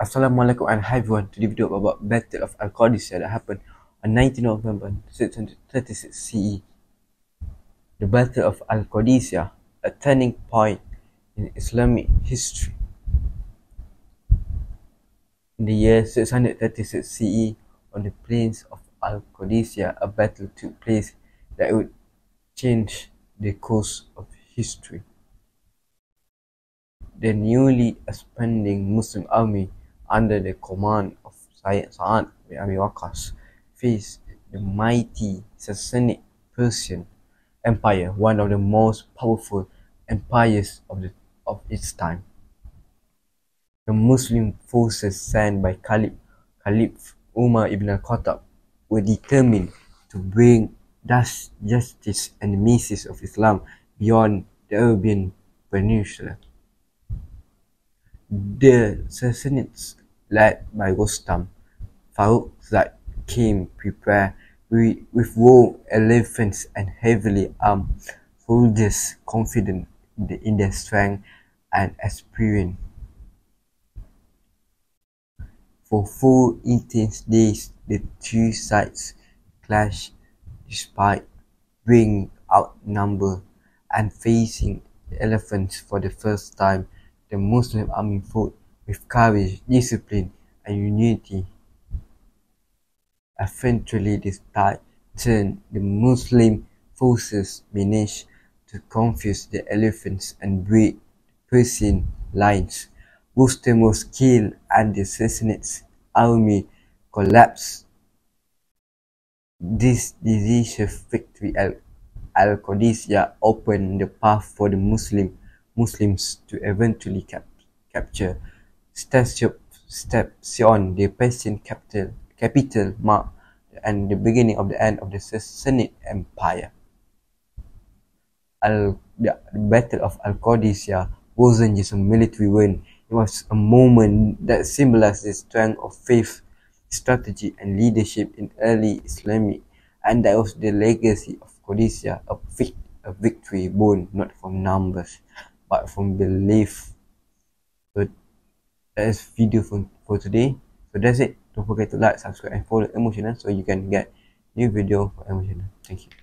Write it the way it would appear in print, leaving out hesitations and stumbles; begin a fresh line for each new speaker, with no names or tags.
Assalamualaikum and hi everyone. Today video about Battle of Al-Qadisiyah that happened on 19th November 636 CE. The Battle of Al-Qadisiyah, a turning point in Islamic history. In the year 636 CE, on the plains of Al-Qadisiyah, a battle took place that would change the course of history. The newly expanding Muslim army under the command of Sa'ad bin Abi Waqqas faced the mighty Sassanid Persian Empire, one of the most powerful empires of its time. The Muslim forces sent by Caliph Umar ibn al-Khattab were determined to bring justice and the message of Islam beyond the Arabian Peninsula. The Sassanids, led by Rostam Farrukzad, came prepared with war elephants and heavily armed soldiers, confident in their strength and experience. For 4 intense days, the two sides clashed despite being outnumbered and facing elephants for the first time. The Muslim army fought with courage, discipline, and unity. Eventually, this tide turned. The Muslim forces managed to confuse the elephants and break the Persian lines. Rustam was killed and the Sassanid army collapsed. This decisive victory at Al-Qadisiyah opened the path for the Muslims to eventually capture Stepsion, the Persian capital marked and the beginning of the end of the Sassanid Empire. The Battle of Al-Qadisiyah wasn't just a military win, it was a moment that symbolized the strength of faith, strategy, and leadership in early Islamic, and that was the legacy of Qadisiyah, a victory born not from numbers but from belief. So that's video for today. So that's it. Don't forget to like, subscribe, and follow Emotional so you can get new video for Emotional. Thank you.